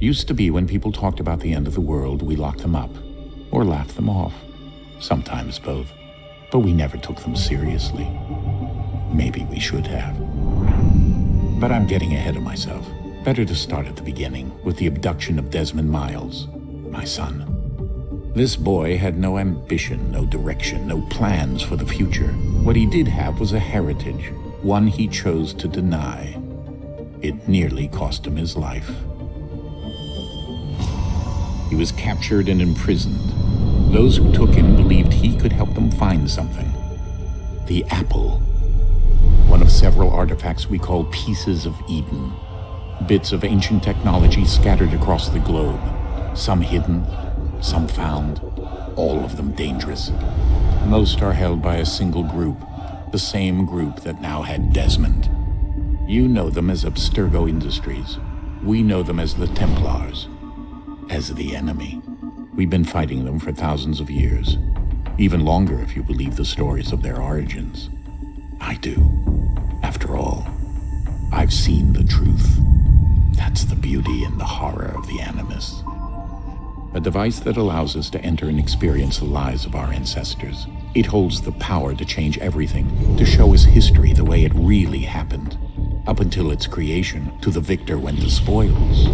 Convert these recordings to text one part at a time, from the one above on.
Used to be when people talked about the end of the world, we locked them up, or laughed them off. Sometimes both. But we never took them seriously. Maybe we should have. But I'm getting ahead of myself. Better to start at the beginning, with the abduction of Desmond Miles, my son. This boy had no ambition, no direction, no plans for the future. What he did have was a heritage, one he chose to deny. It nearly cost him his life. He was captured and imprisoned. Those who took him believed he could help them find something. The apple. One of several artifacts we call pieces of Eden. Bits of ancient technology scattered across the globe. Some hidden, some found, all of them dangerous. Most are held by a single group, the same group that now had Desmond. You know them as Abstergo Industries. We know them as the Templars. As the enemy. We've been fighting them for thousands of years. Even longer if you believe the stories of their origins. I do. After all, I've seen the truth. That's the beauty and the horror of the Animus. A device that allows us to enter and experience the lives of our ancestors. It holds the power to change everything, to show us history the way it really happened. Up until its creation, to the victor went the spoils,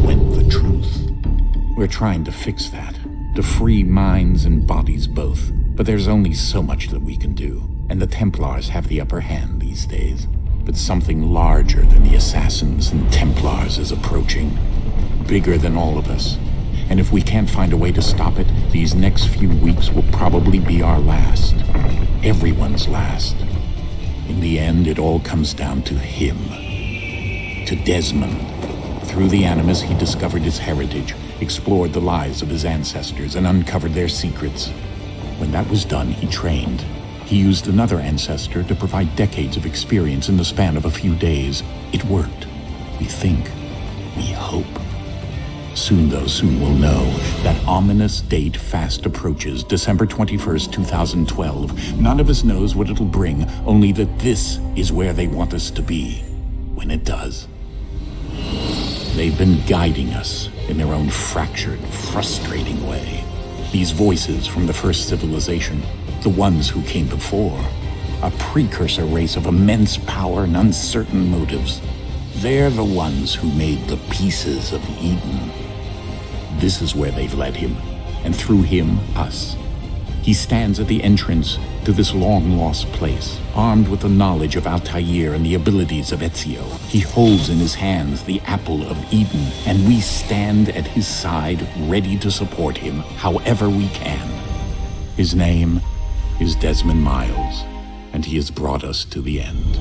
went the truth. We're trying to fix that, to free minds and bodies both. But there's only so much that we can do, and the Templars have the upper hand these days. But something larger than the Assassins and Templars is approaching, bigger than all of us. And if we can't find a way to stop it, these next few weeks will probably be our last. Everyone's last. In the end, it all comes down to him. To Desmond. Through the Animus, he discovered his heritage, explored the lives of his ancestors, and uncovered their secrets. When that was done, he trained. He used another ancestor to provide decades of experience in the span of a few days. It worked. We think. We hope. Soon we'll know. That ominous date fast approaches, December 21st, 2012. None of us knows what it'll bring, only that this is where they want us to be, when it does. They've been guiding us in their own fractured, frustrating way. These voices from the first civilization, the ones who came before, a precursor race of immense power and uncertain motives. They're the ones who made the pieces of Eden. This is where they've led him, and through him, us. He stands at the entrance to this long-lost place, armed with the knowledge of Altair and the abilities of Ezio. He holds in his hands the apple of Eden, and we stand at his side, ready to support him however we can. His name is Desmond Miles, and he has brought us to the end.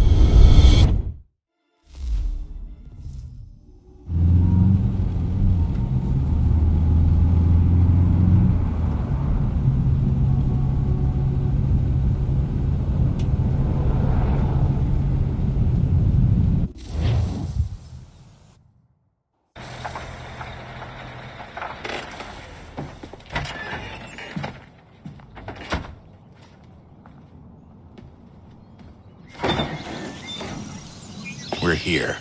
We're here.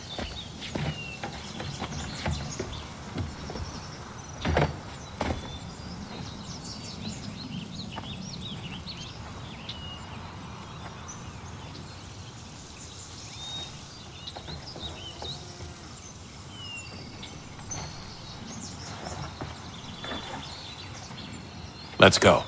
Let's go.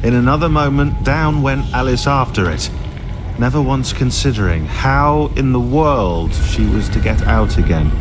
In another moment, down went Alice after it, never once considering how in the world she was to get out again.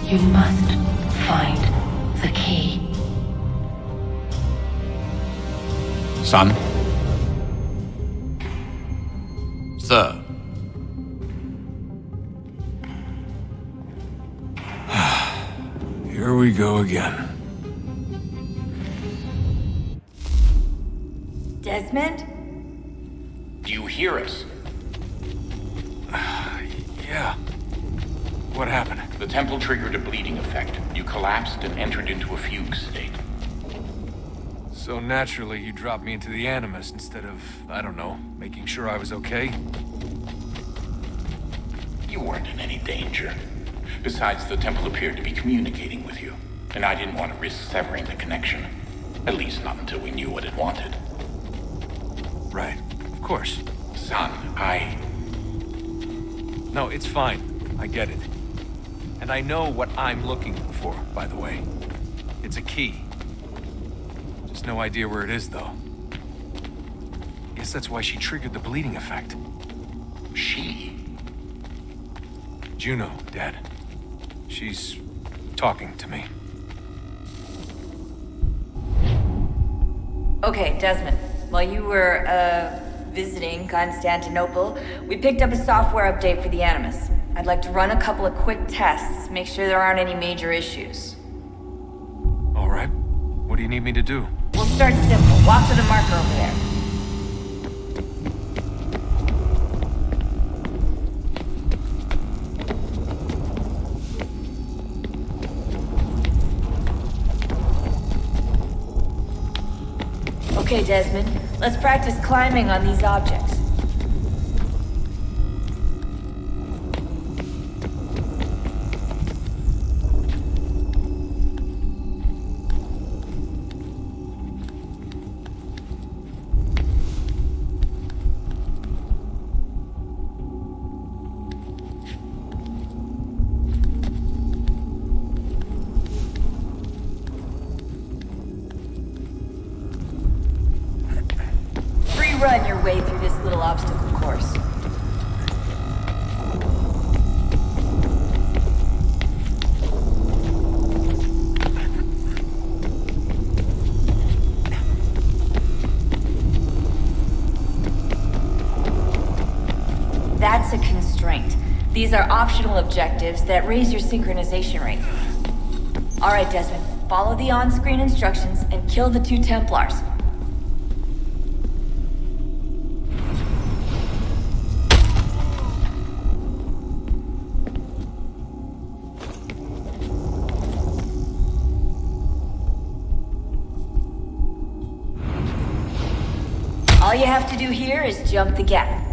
You must find the key. Son? Sir. Here we go again. Desmond? Do you hear us? Yeah. What happened? The temple triggered a bleeding effect. You collapsed and entered into a fugue state. So naturally, you dropped me into the Animus instead of, I don't know, making sure I was okay? You weren't in any danger. Besides, the temple appeared to be communicating with you, and I didn't want to risk severing the connection. At least not until we knew what it wanted. Right. Of course. Son, No, it's fine. I get it. And I know what I'm looking for, by the way. It's a key. Just no idea where it is, though. Guess that's why she triggered the bleeding effect. She? Juno, Dad. She's talking to me. Okay, Desmond. While you were, visiting Constantinople, we picked up a software update for the Animus. I'd like to run a couple of quick tests, make sure there aren't any major issues. All right. What do you need me to do? We'll start simple. Walk to the marker over there. Okay, Desmond. Let's practice climbing on these objects. Run your way through this little That's a constraint. These are optional objectives that raise your synchronization rate. Alright, Desmond. Follow the on-screen instructions and kill the 2 Templars. All you have to do here is jump the gap.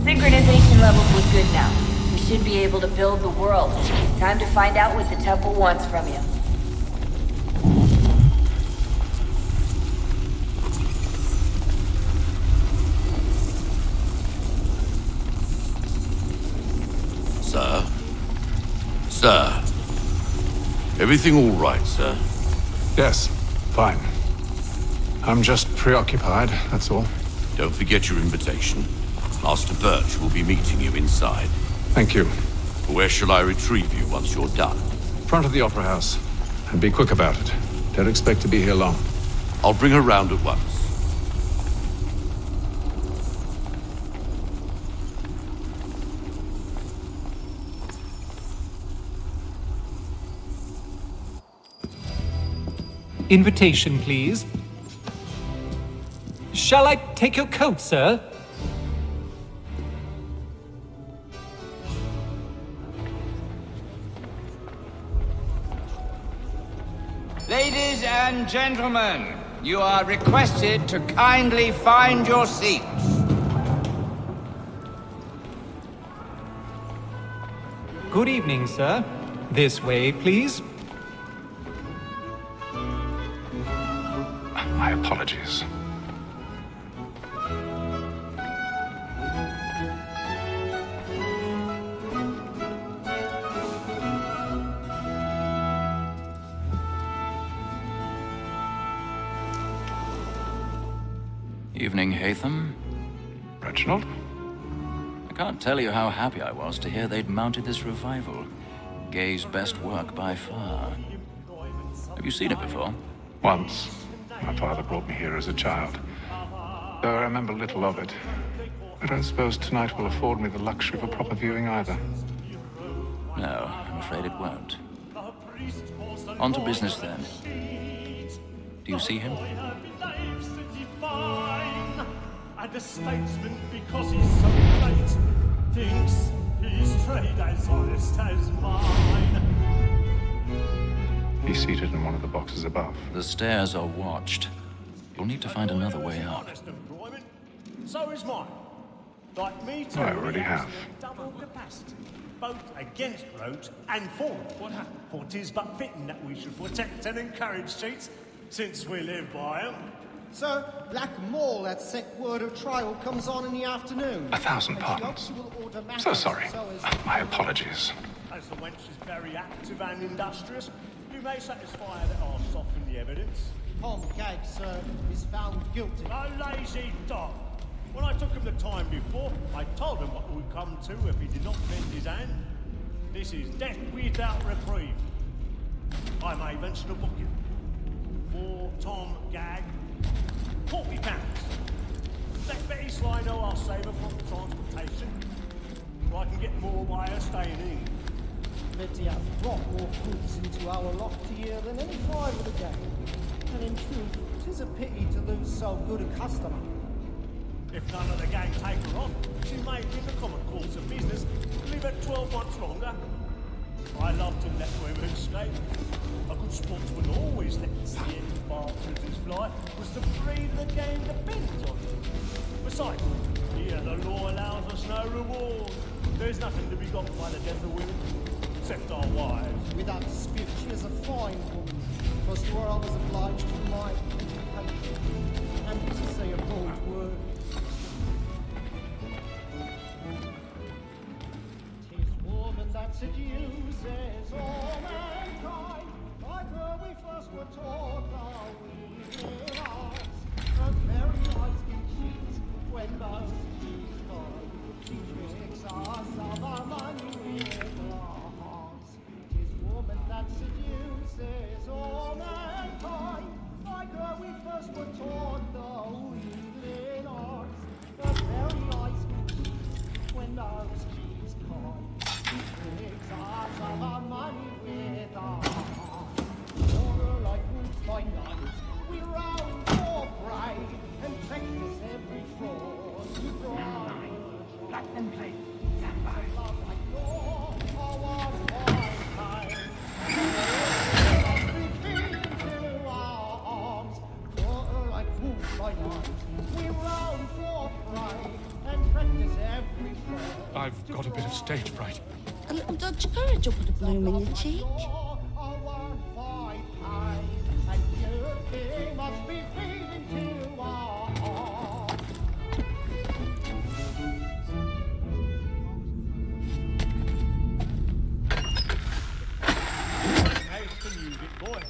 Synchronization levels look good now. We should be able to build the world. Time to find out what the temple wants from you. Sir? Sir? Everything all right, sir? Yes, fine. I'm just preoccupied, that's all. Don't forget your invitation. Master Birch will be meeting you inside. Thank you. Where shall I retrieve you once you're done? Front of the Opera House. And be quick about it. Don't expect to be here long. I'll bring her round at once. Invitation, please. Shall I take your coat, sir? Ladies and gentlemen, you are requested to kindly find your seats. Good evening, sir. This way, please. My apologies. Evening, Hatham. Reginald? I can't tell you how happy I was to hear they'd mounted this revival. Gay's best work by far. Have you seen it before? Once. My father brought me here as a child. Though I remember little of it. I don't suppose tonight will afford me the luxury of a proper viewing either. No, I'm afraid it won't. On to business then. Do you see him? And a statesman, because he's so great, thinks his trade as honest as mine. He's seated in one of the boxes above. The stairs are watched. You'll need to find another way out. Honest employment, so is mine. Like me too. I already have. Double capacity, both against roads and for them. For 'tis but fitting that we should protect and encourage cheats, since we live by them. Sir, Black Mall, that set word of trial comes on in the afternoon. 1,000 pardons. So sorry. My apologies. As the wench is very active and industrious, you may satisfy her that I'll soften the evidence. Tom Gag, sir, is found guilty. A lazy dog. When I took him the time before, I told him what would come to if he did not bend his hand. This is death without reprieve. I may venture to book him. For Tom Gag, £40. Let Betty Sly know I'll save her from transportation. get more by her staying in. Betty hath brought more goods into our loft here than any five of the gang. And in truth, 'tis a pity to lose so good a customer. If none of the gang take her on, she may, in the common course of business, live at 12 months longer. I love to let women escape. A good sportsman always lets the end bastards his fly, was the breed of the gang depends on it. Besides, here the law allows us no reward. There's nothing to be got by the death of women, except our wives. Without dispute, she is a fine woman. First where I was obliged for my education, and to say a bold word. 'Tis woman that seduces all mankind. Like her we first were taught our weaving arts. Her very eyes can cheat when those she's kind. She tricks us of our money with her hearts. 'Tis woman that seduces all mankind. Like her we first were taught the weaving arts. Her very eyes can cheat when those she's kind. She tricks us of our money with her hearts. You're like wolves by night. We round for prey and practice every fraud. We bribe. Black and play. Stand by. Love like yours, our one kind. To our arms. You're like wolves by night. We round for prey and practice every fraud. I've got a bit of stage fright. A little dodge of courage will put a bloom in your cheek. Must be feeding to our heart. How's the music, boy?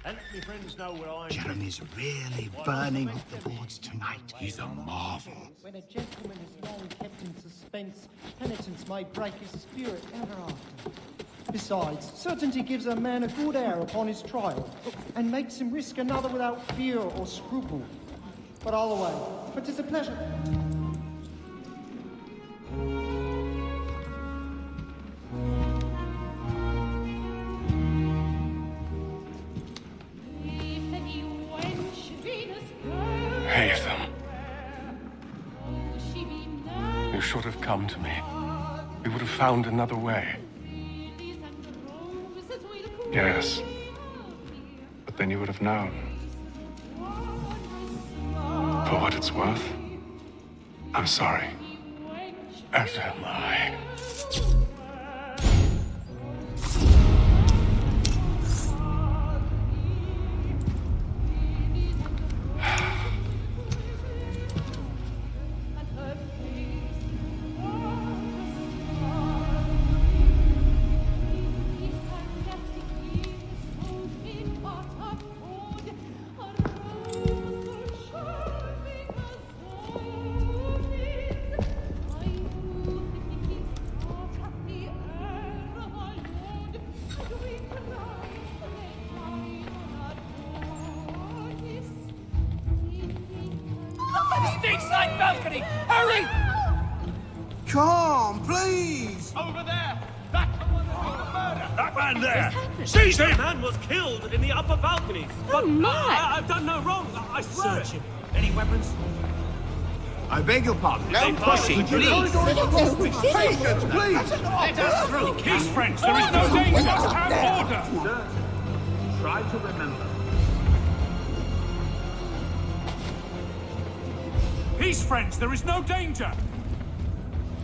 And let me friends know where I'm... Jeremy's really burning up the boards tonight. He's a marvel. When a gentleman is long kept in suspense, penitence may break his spirit ever after. Besides, certainty gives a man a good air upon his trial, and makes him risk another without fear or scruple. But all the way, for 'tis a pleasure. Haytham. You should have come to me. We would have found another way. Yes. But then you would have known. For what it's worth, I'm sorry. As am I. Stateside balcony! Hurry! Come, please! Over there! That's the one that did the murder! That man there! Seize him! The man was killed in the upper balconies. But I've done no wrong. I swear. Search him. Any weapons? I beg your pardon. No pushing, please. Patience, please! Let us through! Peace, friends. There is no danger. Have order. Sir, try to remember. Peace, friends. There is no danger.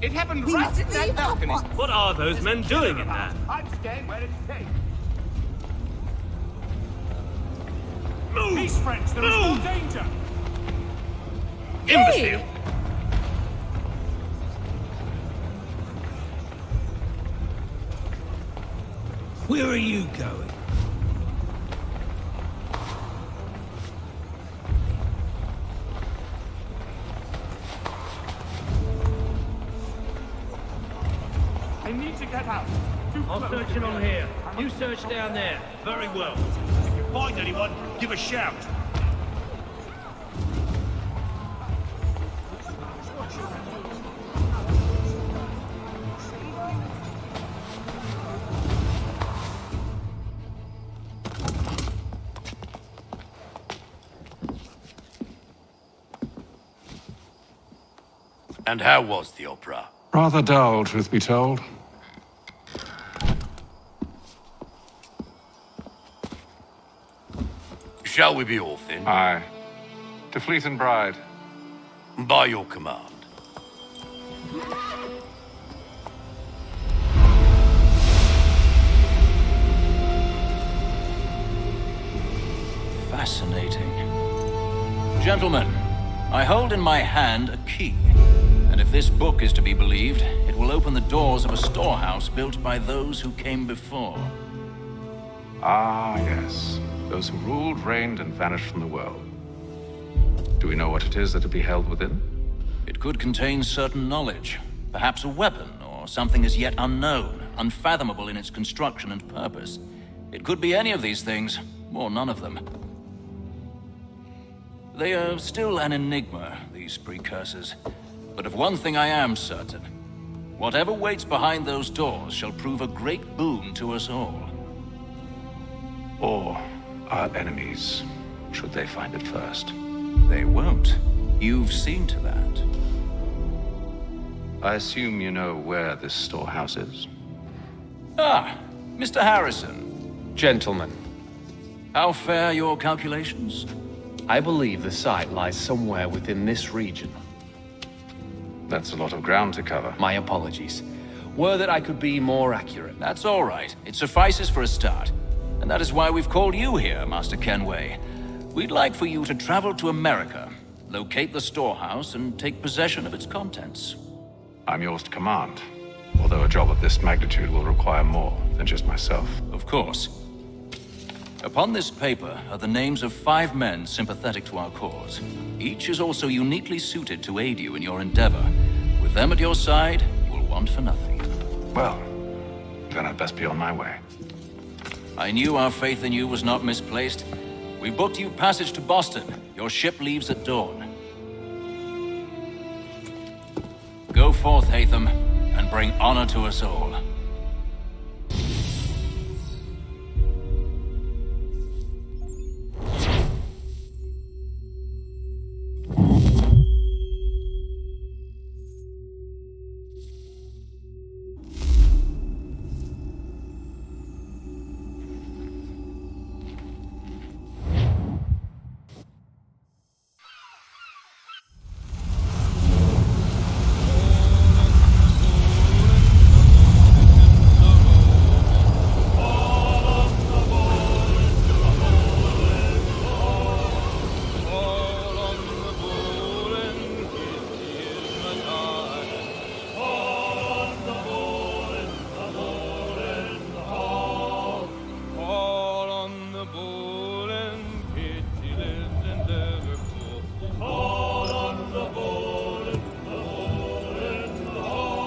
It happened right at that balcony. What are those men doing in there? I'm staying where it's safe. Move! Peace, friends. There is no danger. Imbecile! Where are you going? I need to get out. I'm searching on here. You search down there. Very well. If you find anyone, give a shout. And how was the opera? Rather dull, truth be told. Shall we be off then? Aye. To Fleet and Bride. By your command. Fascinating. Gentlemen, I hold in my hand a key. And if this book is to be believed, it will open the doors of a storehouse built by those who came before. Ah, yes. Those who ruled, reigned, and vanished from the world. Do we know what it is that will be held within? It could contain certain knowledge. Perhaps a weapon, or something as yet unknown, unfathomable in its construction and purpose. It could be any of these things, or none of them. They are still an enigma, these precursors. But of one thing I am certain. Whatever waits behind those doors shall prove a great boon to us all. Or our enemies, should they find it first. They won't. You've seen to that. I assume you know where this storehouse is? Ah, Mr. Harrison. Gentlemen, How fare your calculations? I believe the site lies somewhere within this region. That's a lot of ground to cover. My apologies. Were that I could be more accurate. That's all right. It suffices for a start. And that is why we've called you here, Master Kenway. We'd like for you to travel to America, locate the storehouse, and take possession of its contents. I'm yours to command. Although a job of this magnitude will require more than just myself. Of course. Upon this paper are the names of 5 men sympathetic to our cause. Each is also uniquely suited to aid you in your endeavor. With them at your side, you will want for nothing. Well, then I'd best be on my way. I knew our faith in you was not misplaced. We booked you passage to Boston. Your ship leaves at dawn. Go forth, Hatham, and bring honor to us all.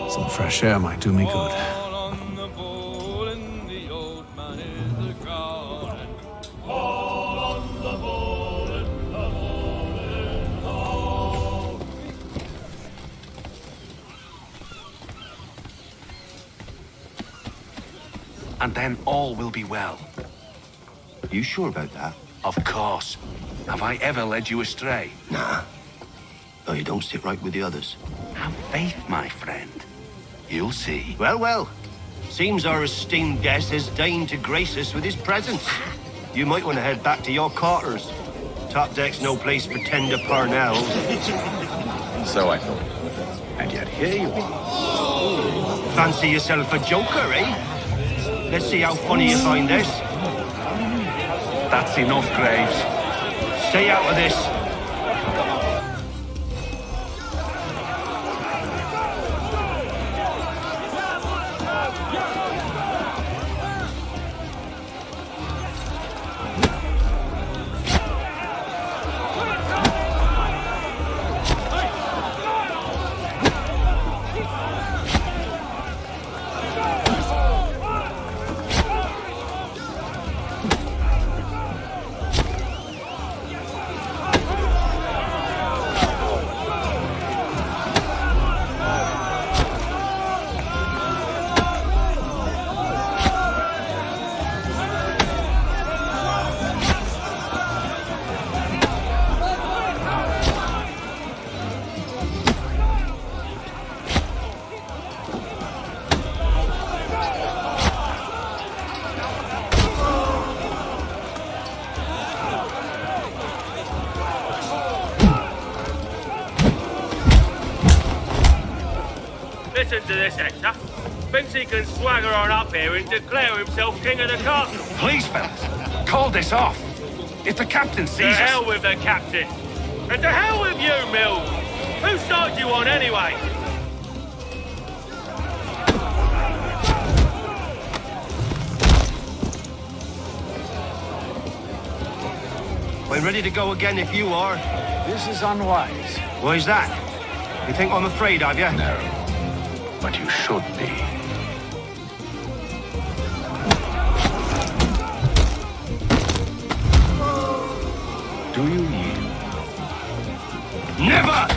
Some fresh air might do me good. And then all will be well. You sure about that? Of course. Have I ever led you astray? Nah. No, you don't sit right with the others. Have faith, my friend. You'll see. Well, well. Seems our esteemed guest has deigned to grace us with his presence. You might want to head back to your quarters. Top deck's no place for tender parnells. So I thought. And yet here you are. Fancy yourself a joker, eh? Let's see how funny you find this. That's enough, Graves. Stay out of this. Listen to this, Hector. Thinks he can swagger on up here and declare himself king of the castle. Please, fellas, call this off. If the captain sees us... To hell with the captain. And to hell with you, Mills. Whose side you on, anyway? We're ready to go again if you are. This is unwise. Why's that? You think I'm afraid of you? No, but you should be. Do you yield? Never!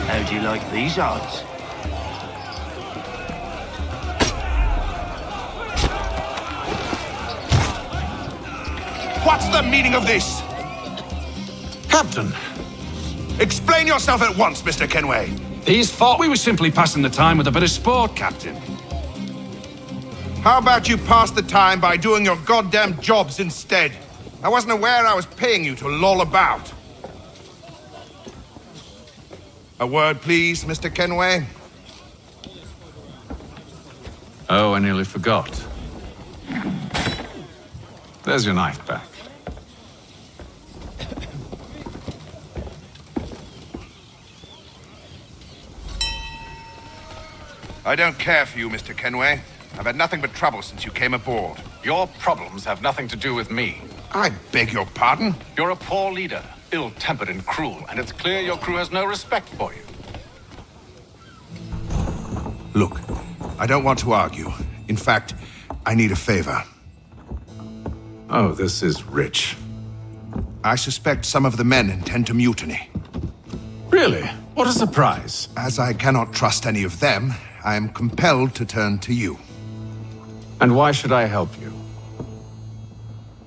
How do you like these odds? What's the meaning of this? Captain, Explain yourself at once, Mr. Kenway. these thought we were simply passing the time with a bit of sport, Captain. How about you pass the time by doing your goddamn jobs instead? I wasn't aware I was paying you to loll about. A word, please, Mr. Kenway. Oh, I nearly forgot. There's your knife back. I don't care for you, Mr. Kenway. I've had nothing but trouble since you came aboard. Your problems have nothing to do with me. I beg your pardon? You're a poor leader, ill-tempered and cruel, and it's clear your crew has no respect for you. Look, I don't want to argue. In fact, I need a favor. Oh, this is rich. I suspect some of the men intend to mutiny. Really? What a surprise. As I cannot trust any of them, I am compelled to turn to you. And why should I help you?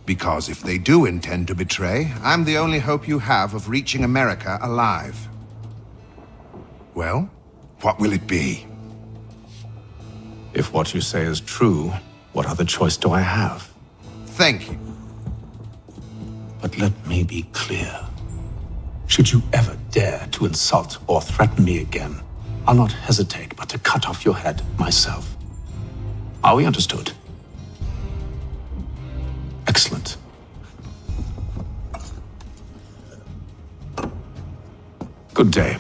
Because if they do intend to betray, I'm the only hope you have of reaching America alive. Well, what will it be? If what you say is true, what other choice do I have? Thank you. But let me be clear. Should you ever dare to insult or threaten me again, I'll not hesitate but to cut off your head myself. Are we understood? Excellent. Good day.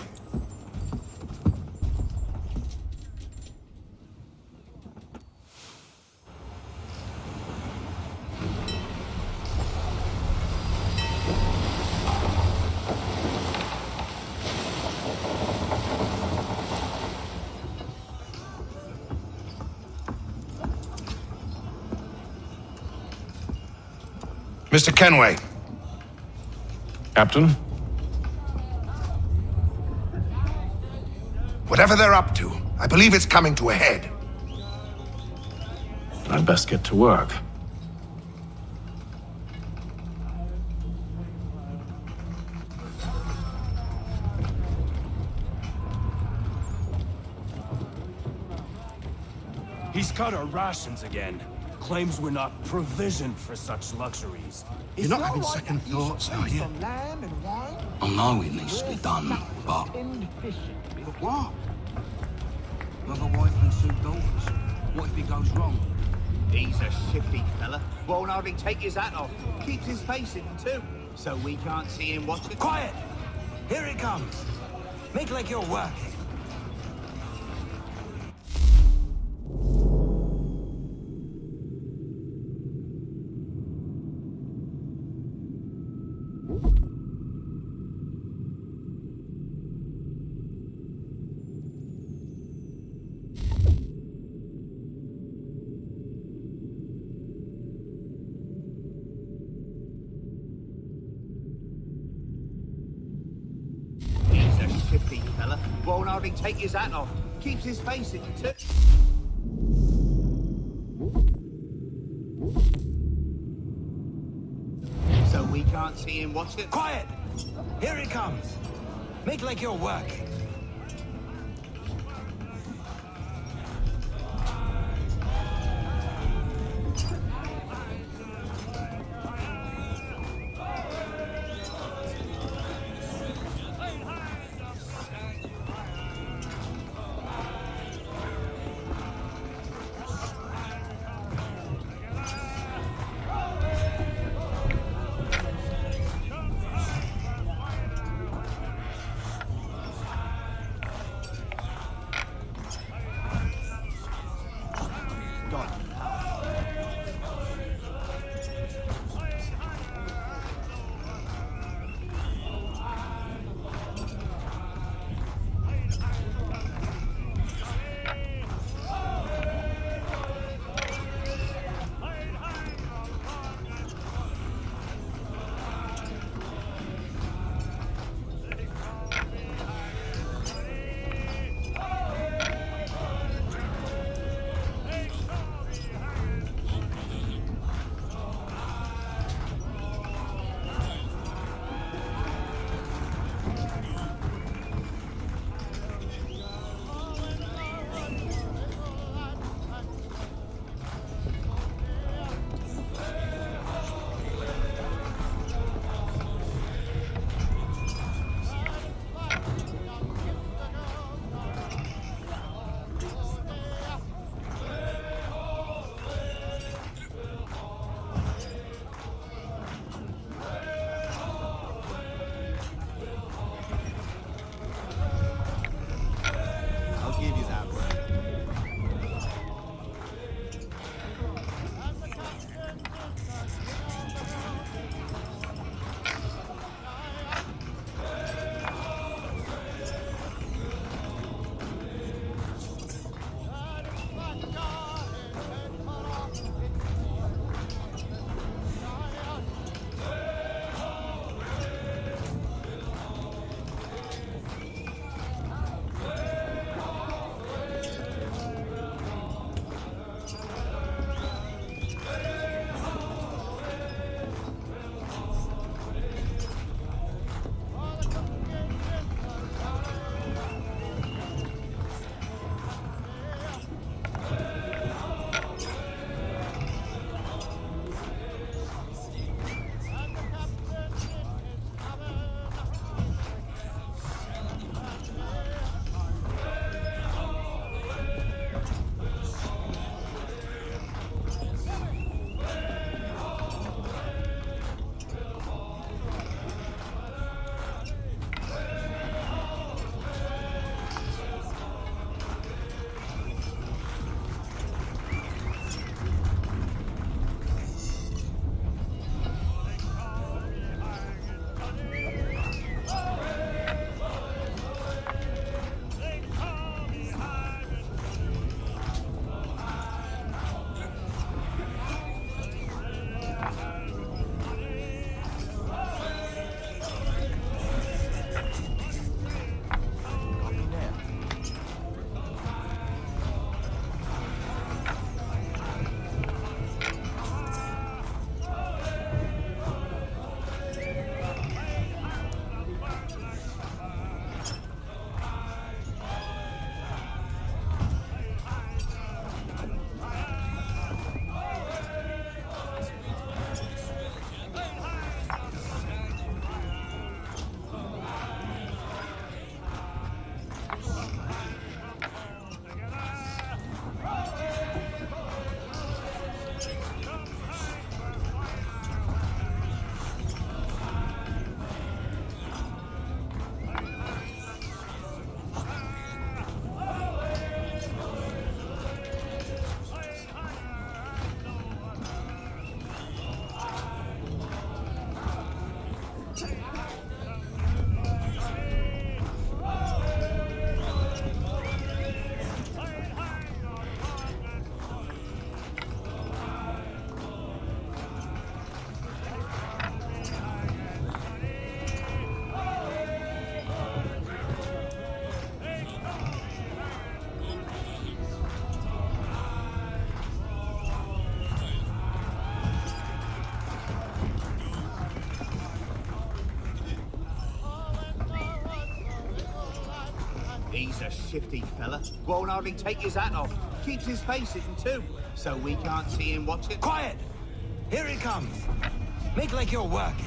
Mr. Kenway. Captain? Whatever they're up to, I believe it's coming to a head. I'd best get to work. He's cut our rations again. Claims we're not provisioned for such luxuries. You're not having second thoughts, are you? I know it needs to be done, but... But what? With a wife and 2 daughters. What if it goes wrong? He's a shifty fella. Won't hardly take his hat off. Keeps his face hidden too, so we can't see him watch the... Quiet! Here it comes. Make like you're working. Shifty fella. Won't hardly take his hat off. Keeps his face hidden too. So we can't see him watch it. Quiet! Here it comes. Make like you're working. give you that word. He's a shifty fella. Won't hardly take his hat off. Keeps his face hidden too, so we can't see him watch it. Quiet! Here he comes. Make like you're working.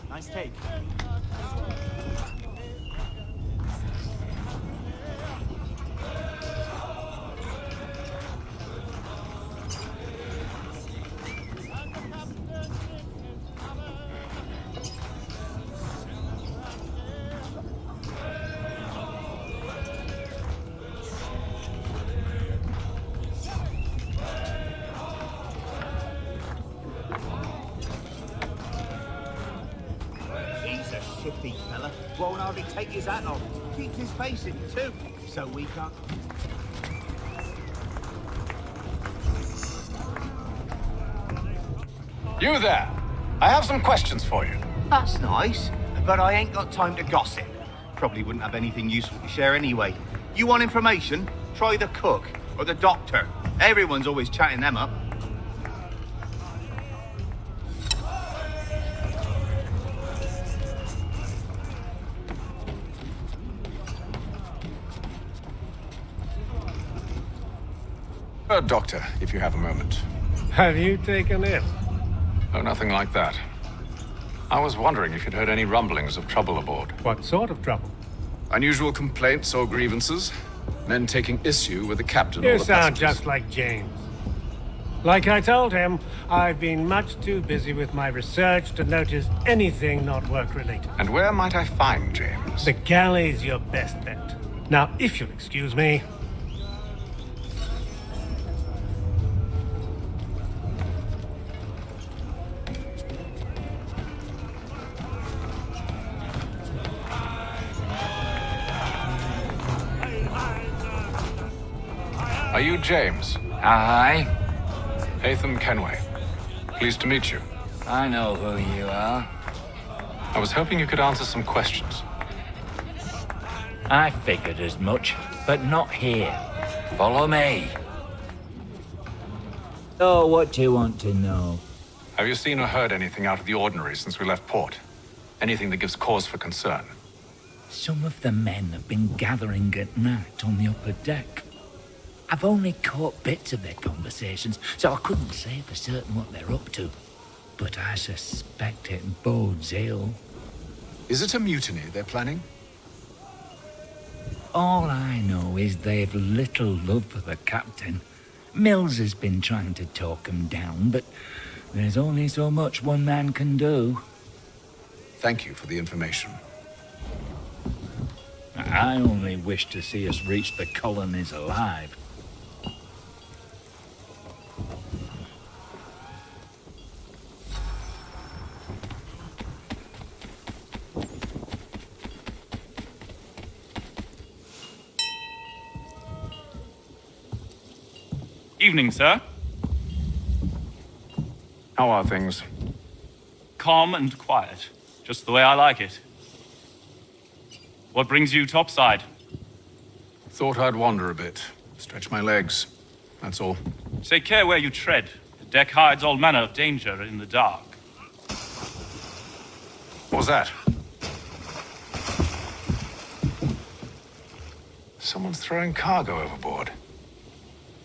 Nice take. Shifty fella. Won't hardly take his hat off. Keeps his face hidden too, so we can't. You there. I have some questions for you. That's nice, but I ain't got time to gossip. Probably wouldn't have anything useful to share anyway. You want information? Try the cook or the doctor. Everyone's always chatting them up. Doctor, if you have a moment. Have you taken ill? Oh, nothing like that. I was wondering if you'd heard any rumblings of trouble aboard. What sort of trouble? Unusual complaints or grievances? Men taking issue with the captain or You the sound passengers? just like James. Like I told him, I've been much too busy with my research to notice anything not work-related. And where might I find James? The galley's your best bet. Now, if you'll excuse me... Are you James? Aye. Hatham Kenway. Pleased to meet you. I know who you are. I was hoping you could answer some questions. I figured as much, but not here. Follow me. So, what do you want to know? Have you seen or heard anything out of the ordinary since we left port? Anything that gives cause for concern? Some of the men have been gathering at night on the upper deck. I've only caught bits of their conversations, so I couldn't say for certain what they're up to. But I suspect it bodes ill. Is it a mutiny they're planning? All I know is they've little love for the captain. Mills has been trying to talk him down, but there's only so much one man can do. Thank you for the information. I only wish to see us reach the colonies alive. Evening, sir. How are things? Calm and quiet. Just the way I like it. What brings you topside? Thought I'd wander a bit. Stretch my legs. That's all. Take care where you tread. The deck hides all manner of danger in the dark. What was that? Someone's throwing cargo overboard.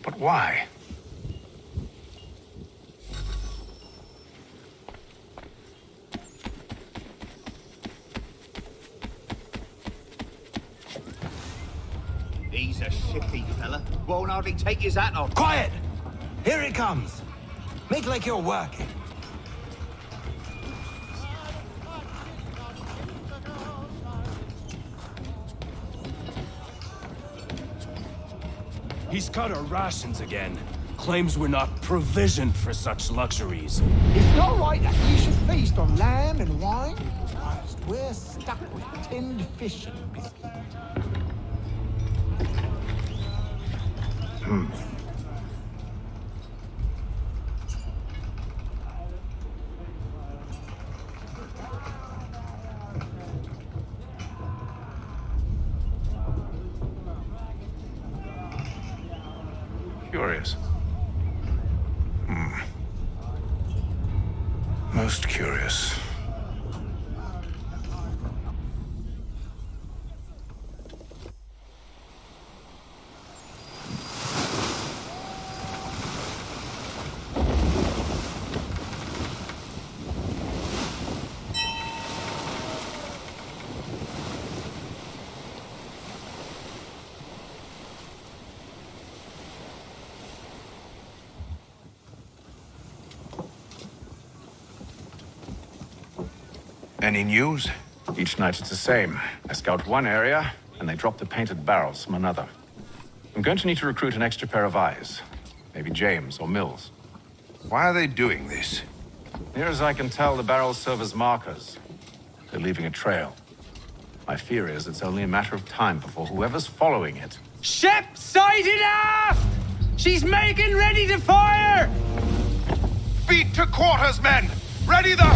But why? He's a shifty fella. Won't hardly take his hat off. Quiet! Here it comes. Make like you're working. He's cut our rations again. Claims we're not provisioned for such luxuries. It's not right that you should feast on lamb and wine. Whilst we're stuck with tinned fish and biscuit. Curious. Most curious. Any news? Each night it's the same. I scout one area, and they drop the painted barrels from another. I'm going to need to recruit an extra pair of eyes. Maybe James or Mills. Why are they doing this? Near as I can tell, the barrels serve as markers. They're leaving a trail. My fear is it's only a matter of time before whoever's following it... Ship, 'sighted aft! She's making ready to fire! Speed to quarters, men! Ready the...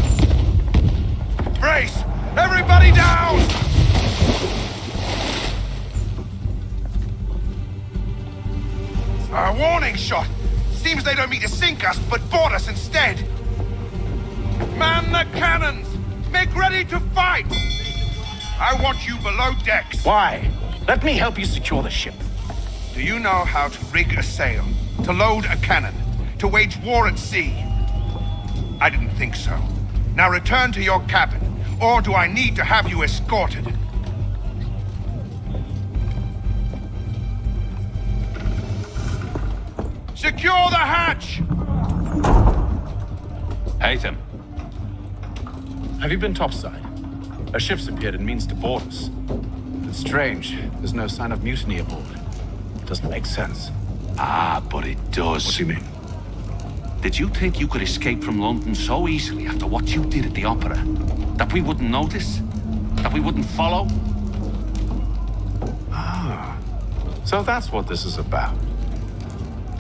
Brace! Everybody down! A warning shot! Seems they don't mean to sink us, but board us instead! Man the cannons! Make ready to fight! I want you below decks. Why? Let me help you secure the ship. Do you know how to rig a sail? To load a cannon? To wage war at sea? I didn't think so. Now return to your cabin, or do I need to have you escorted? Secure the hatch! Haytham. Have you been topside? A ship's appeared and means to board us. It's strange. There's no sign of mutiny aboard. Doesn't make sense. Ah, but it does. What do you mean? Did you think you could escape from London so easily after what you did at the opera? That we wouldn't notice? That we wouldn't follow? Ah. So that's what this is about.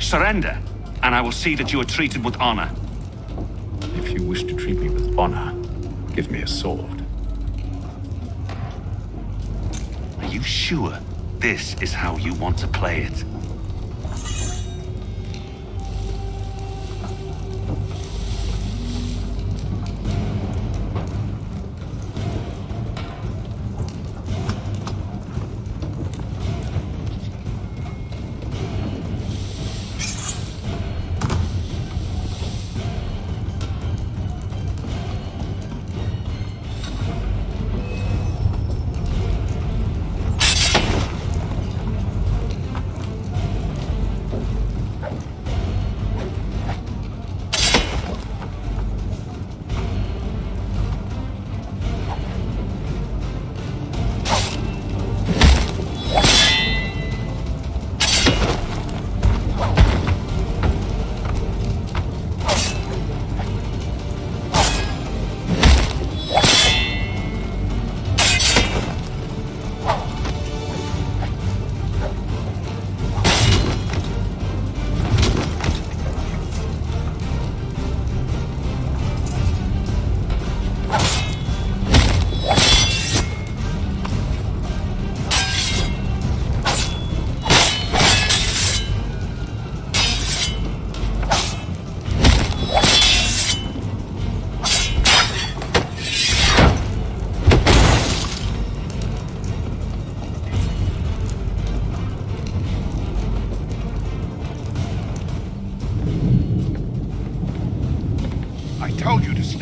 Surrender, and I will see that you are treated with honor. If you wish to treat me with honor, give me a sword. Are you sure this is how you want to play it?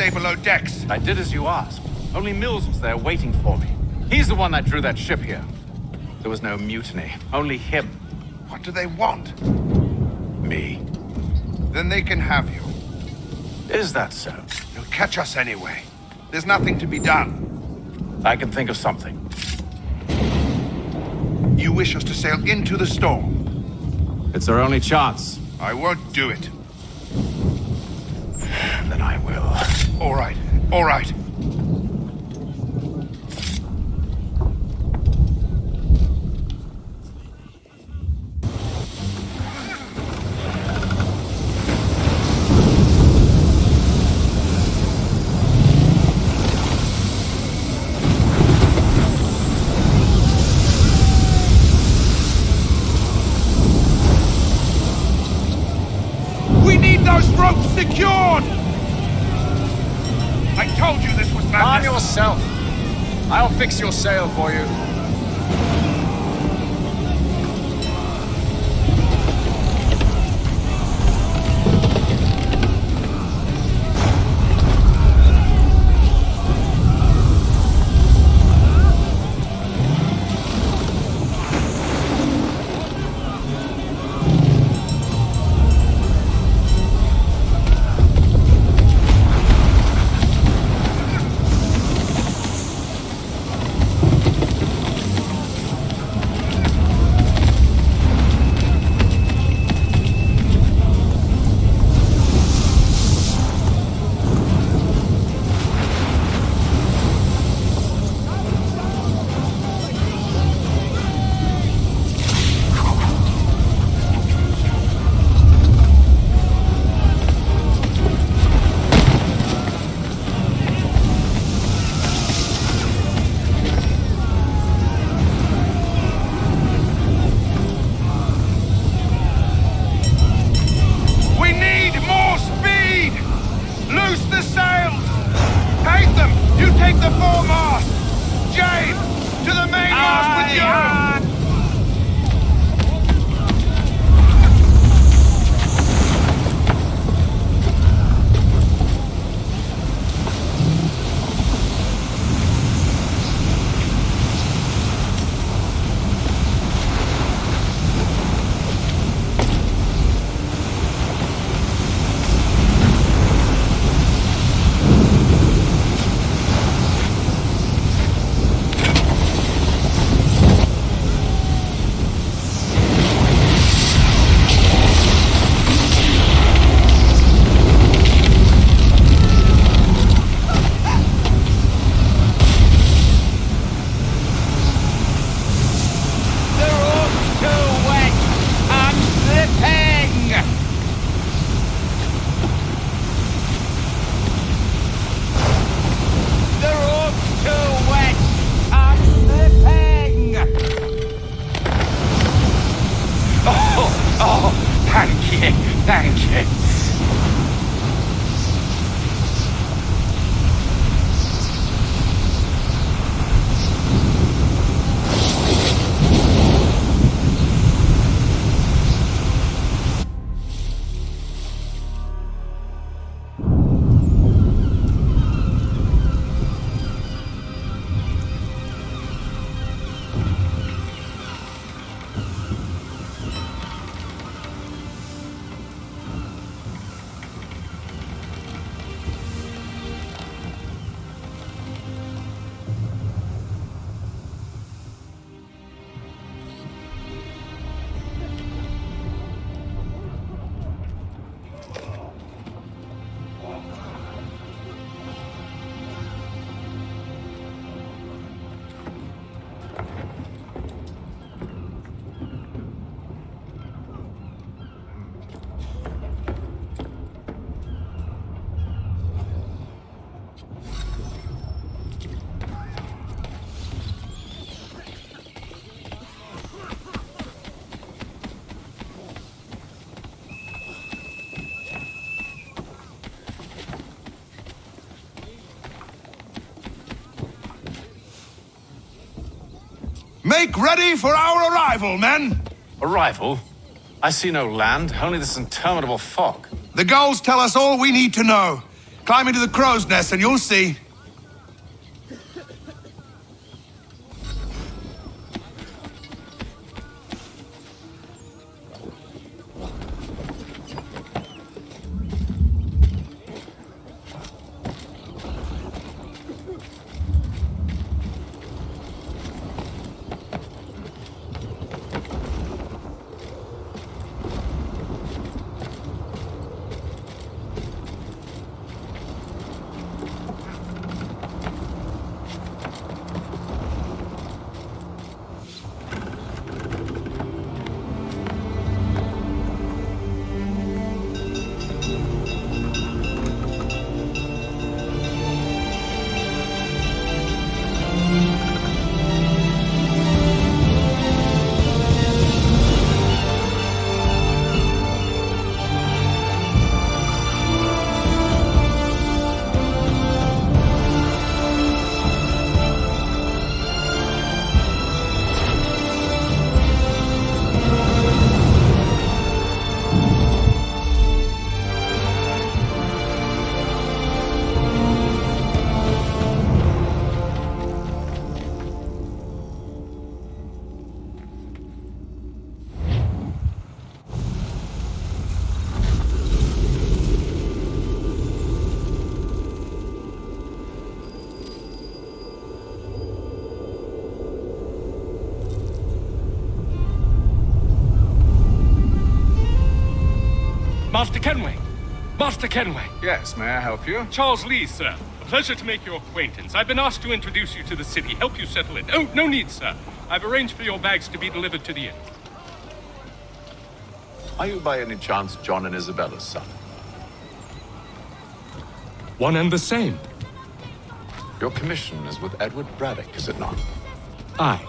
Stay below decks. I did as you asked. Only Mills was there waiting for me. He's the one that drew that ship here. There was no mutiny, only him. What do they want? Me. Then they can have you. Is that so? You'll catch us anyway. There's nothing to be done. I can think of something. You wish us to sail into the storm? It's our only chance. I won't do it. Then I will. All right, all right. We need those ropes secured! I told you this was madness. Arm yourself. I'll fix your sail for you. the foremast! James, to the mainmast with you! Thank you. Make ready for our arrival, men! Arrival? I see no land, only this interminable fog. The gulls tell us all we need to know. Climb into the crow's nest and you'll see. Master Kenway! Master Kenway! Yes, may I help you? Charles Lee, sir. A pleasure to make your acquaintance. I've been asked to introduce you to the city, help you settle in. Oh, no need, sir. I've arranged for your bags to be delivered to the inn. Are you by any chance John and Isabella's son? One and the same. Your commission is with Edward Braddock, is it not? Aye.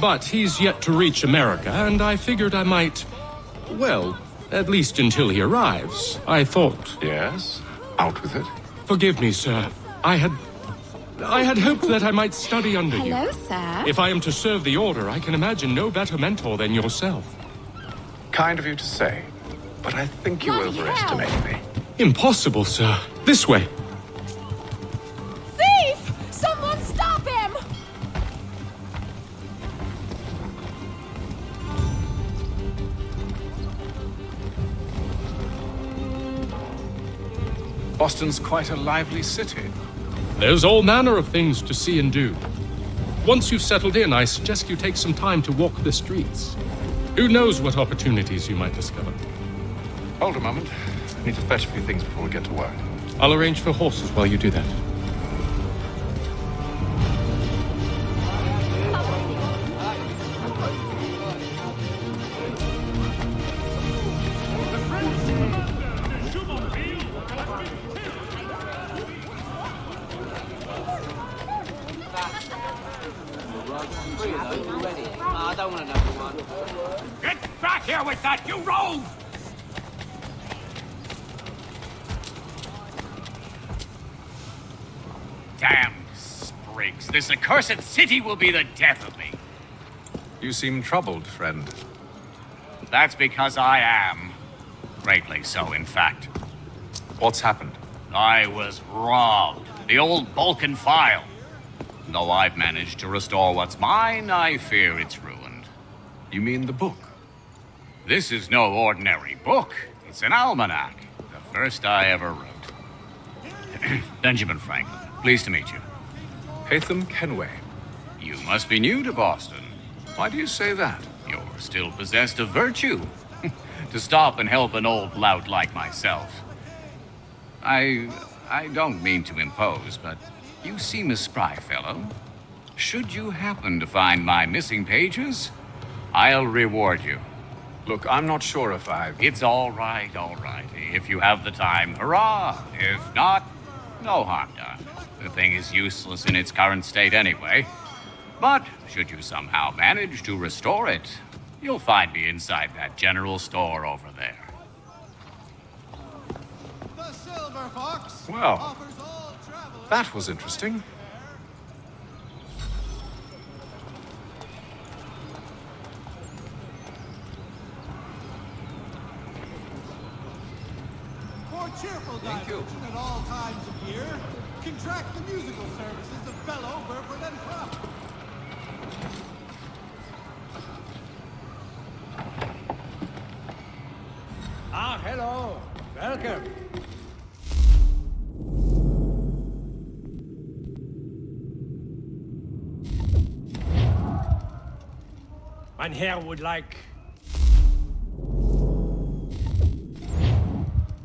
But he's yet to reach America, and I figured I might... well, at least until he arrives. I thought... Yes? Out with it. Forgive me, sir. I had... I had hoped that I might study under you. Hello, sir. If I am to serve the Order, I can imagine no better mentor than yourself. Kind of you to say, but I think you overestimate me. Impossible, sir. This way. Thief! Someone stop him! Boston's quite a lively city. There's all manner of things to see and do. Once you've settled in, I suggest you take some time to walk the streets. Who knows what opportunities you might discover. Hold a moment. I need to fetch a few things before we get to work. I'll arrange for horses while you do that. I don't want another one. Get back here with that, you rogue! Damn sprigs. This accursed city will be the death of me. You seem troubled, friend. That's because I am. Greatly so, in fact. What's happened? I was robbed. The old Balkan file. Though I've managed to restore what's mine, I fear it's ruined. You mean the book? This is no ordinary book. It's an almanac. The first I ever wrote. Benjamin Franklin, pleased to meet you. Hatham Kenway. You must be new to Boston. Why do you say that? You're still possessed of virtue. To stop and help an old lout like myself. I don't mean to impose, but you seem a spry fellow. Should you happen to find my missing pages, I'll reward you. Look, I'm not sure if I've... It's all right, all right. If you have the time, hurrah! If not, no harm done. The thing is useless in its current state anyway. But should you somehow manage to restore it, you'll find me inside that general store over there. The Silver Fox Well, offers all travelers... that was interesting. For cheerful diversion at all times of year, contract the musical services of Bellow, Burford, and Crump. Ah, hello. Welcome. Mein Herr would like...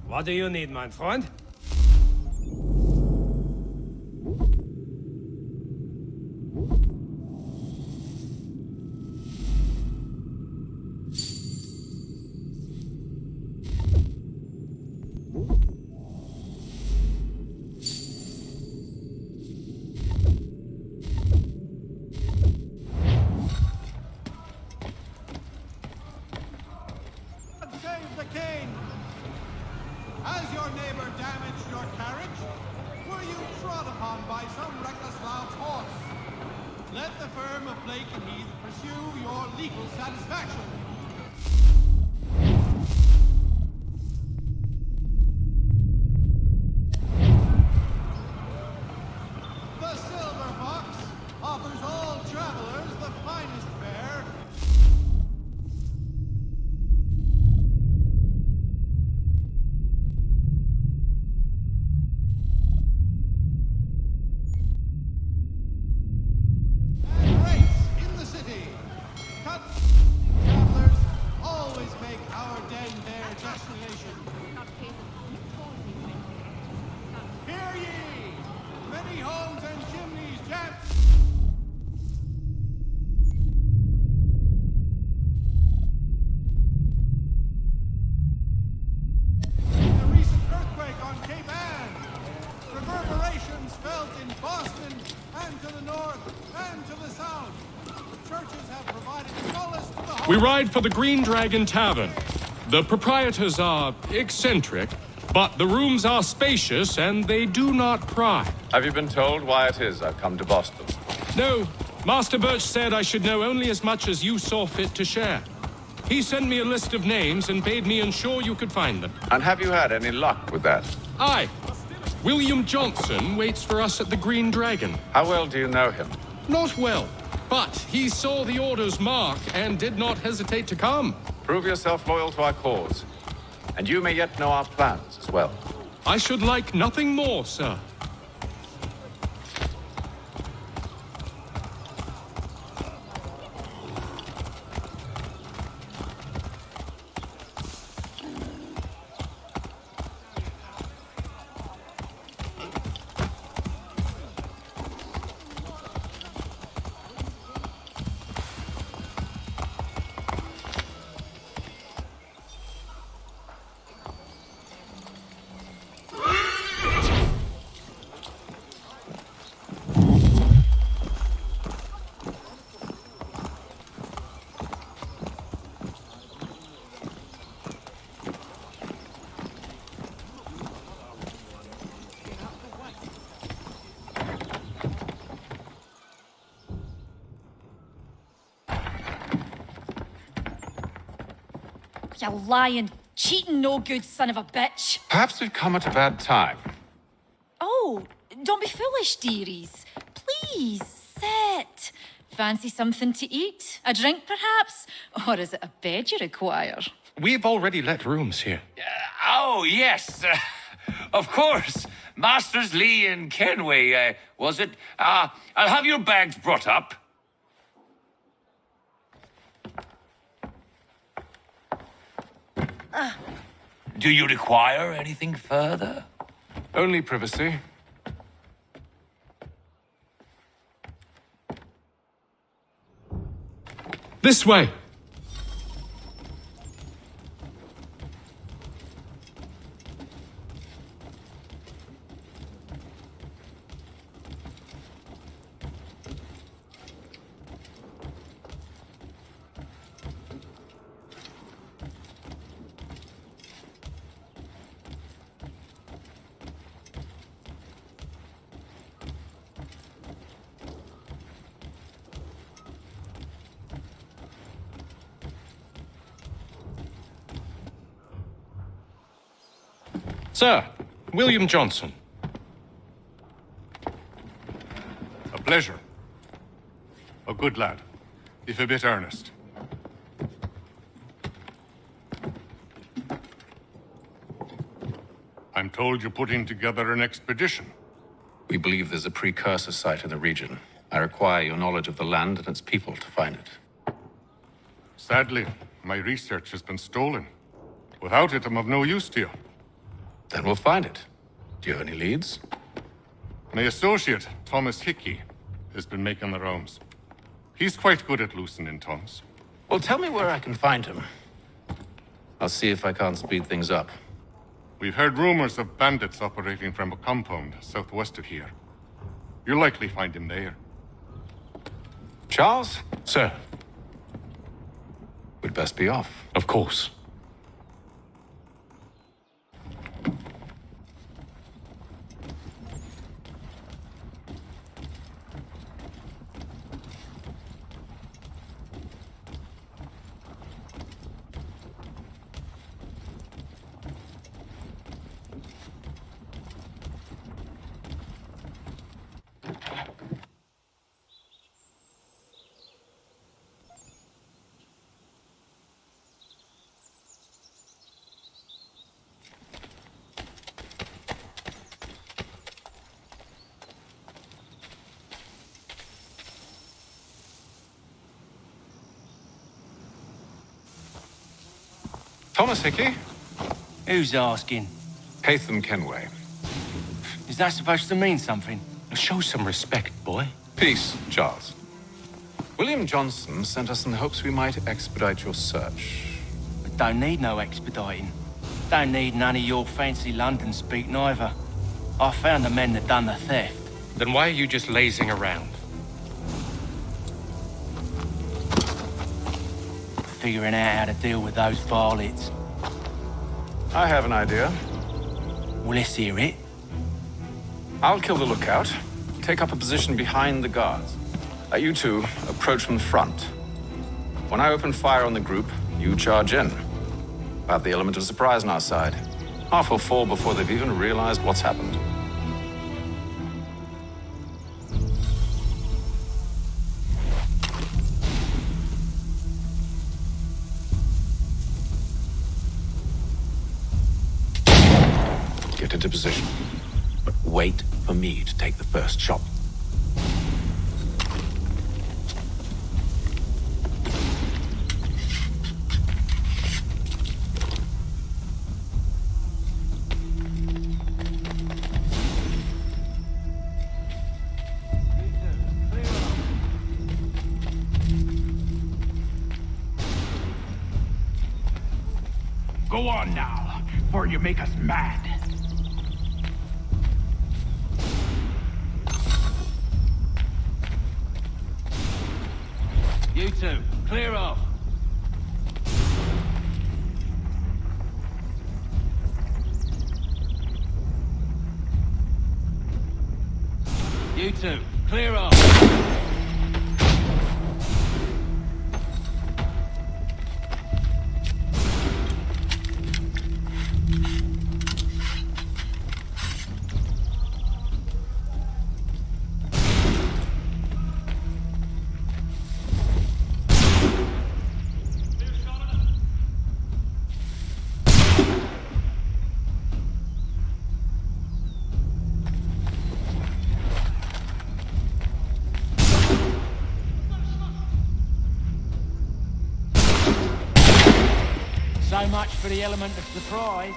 What do you need, mein Freund? Save the king! Has your neighbor damaged your carriage? Were you trod upon by some reckless lout's horse? Let the firm of Blake and Heath pursue your legal satisfaction. The Silver Fox offers all travelers the finest fare. And rates in the city. Cut travelers always make our den their destination. Hear ye! Many homes and chimneys damp. The recent earthquake on Cape Ann. Reverberations felt in Boston and to the north and to the south. Churches have provided solace to the We ride for the Green Dragon Tavern. The proprietors are eccentric, But the rooms are spacious and they do not pry. Have you been told why it is I've come to Boston? No, Master Birch said I should know only as much as you saw fit to share. He sent me a list of names and bade me ensure you could find them. And have you had any luck with that? Aye. William Johnson waits for us at the Green Dragon. How well do you know him? Not well, but he saw the order's mark and did not hesitate to come. Prove yourself loyal to our cause. And you may yet know our plans as well. I should like nothing more, sir. You lying, cheating, no good son of a bitch. Perhaps we've come at a bad time. Oh, don't be foolish, dearies. Please, sit. Fancy something to eat? A drink, perhaps? Or is it a bed you require? We've already let rooms here. Oh, yes. Of course. Masters Lee and Kenway, was it? I'll have your bags brought up. Do you require anything further? Only privacy. This way. Sir, William Johnson. A pleasure. A good lad, if a bit earnest. I'm told you're putting together an expedition. We believe there's a precursor site in the region. I require your knowledge of the land and its people to find it. Sadly, my research has been stolen. Without it, I'm of no use to you. Then we'll find it. Do you have any leads? My associate, Thomas Hickey, has been making the rounds. He's quite good at loosening tongues. Well, tell me where I can find him. I'll see if I can't speed things up. We've heard rumors of bandits operating from a compound southwest of here. You'll likely find him there. Charles? Sir. We'd best be off. Of course. Thomas Hickey? Who's asking? Haytham Kenway. Is that supposed to mean something? Show some respect, boy. Peace, Charles. William Johnson sent us in the hopes we might expedite your search. But don't need no expediting. Don't need none of your fancy London speak neither. I found the men that done the theft. Then why are you just lazing around? Figuring out how to deal with those varlets. I have an idea. Well, let's hear it. I'll kill the lookout. Take up a position behind the guards. You two approach from the front. When I open fire on the group, you charge in. About the element of surprise on our side. Half will fall before they've even realized what's happened. Get into position. But wait for me to take the first shot. Go on now, before you make us mad. You two, clear off. You two, clear off. So much for the element of surprise.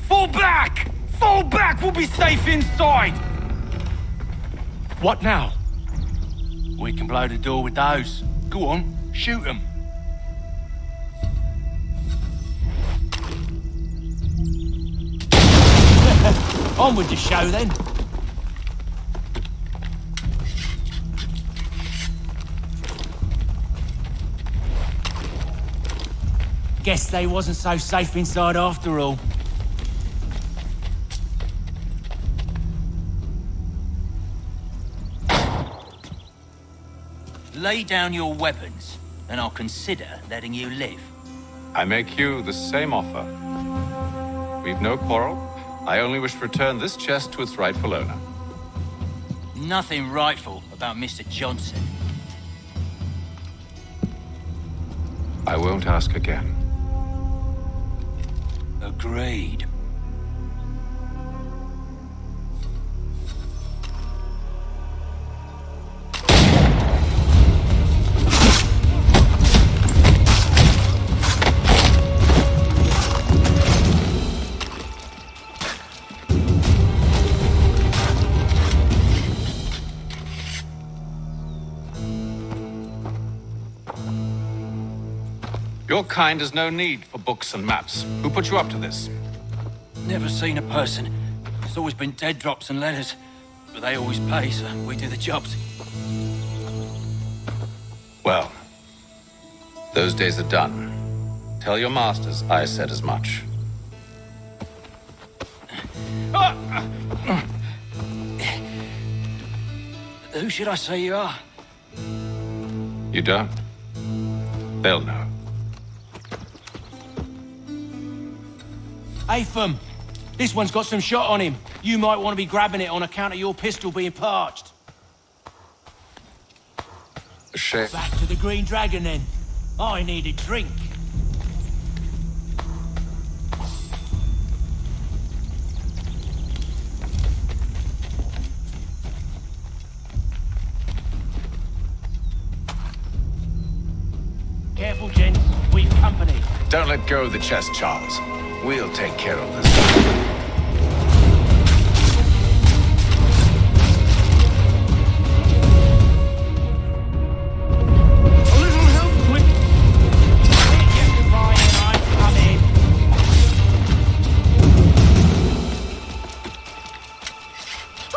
Fall back! Fall back! We'll be safe inside! What now? We can blow the door with those. Go on, shoot them. On with the show then. Guess they wasn't so safe inside after all. Lay down your weapons, and I'll consider letting you live. I make you the same offer. We've no quarrel. I only wish to return this chest to its rightful owner. Nothing rightful about Mr. Johnson. I won't ask again. Agreed. Your kind has no need for books and maps. Who put you up to this? Never seen a person. There's always been dead drops and letters. But they always pay, so we do the jobs. Well, those days are done. Tell your masters I said as much. Who should I say you are? You don't? They'll know. Atham, this one's got some shot on him. You might want to be grabbing it on account of your pistol being parched. A shame. Back to the Green Dragon then. I need a drink. Careful, gents. We've company. Don't let go of the chest, Charles. We'll take care of this.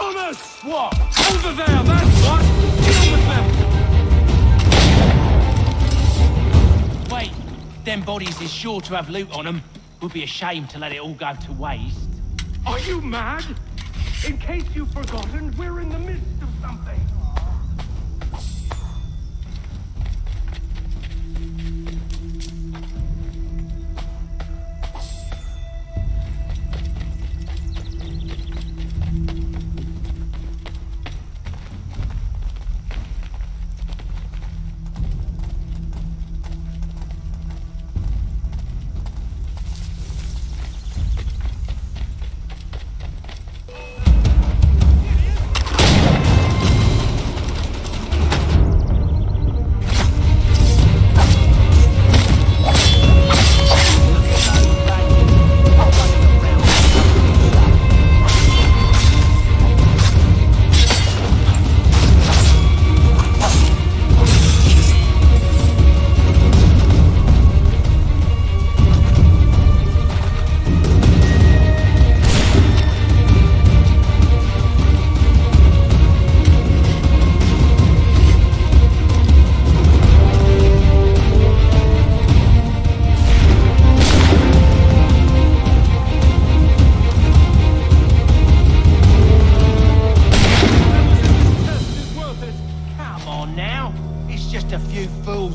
Thomas! What? Over there, that's what! Deal with them! Wait, them bodies is sure to have loot on them. Would be a shame to let it all go to waste. Are you mad? In case you've forgotten, we're in the midst of something.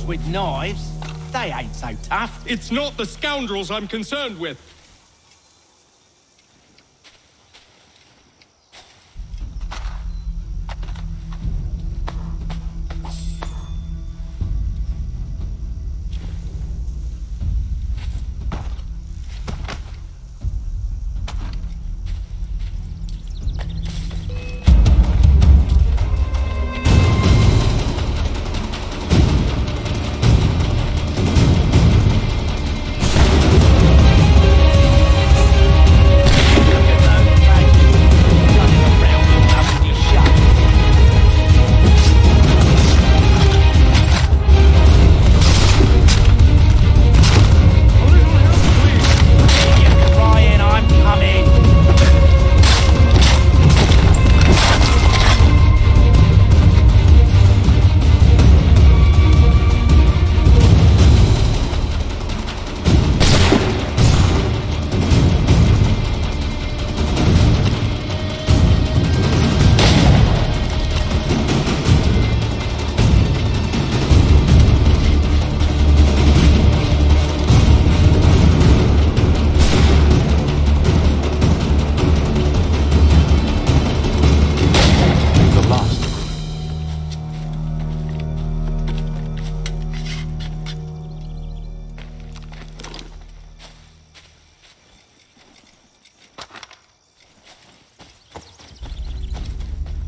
With knives, they ain't so tough. It's not the scoundrels I'm concerned with.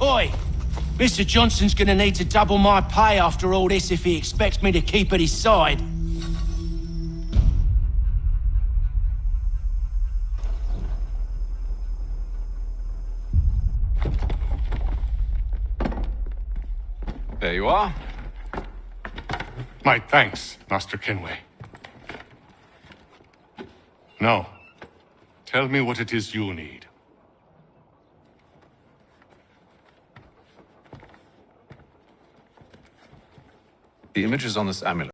Oi! Mr. Johnson's gonna need to double my pay after all this if he expects me to keep at his side. There you are. My thanks, Master Kenway. Now, tell me what it is you need. The image is on this amulet.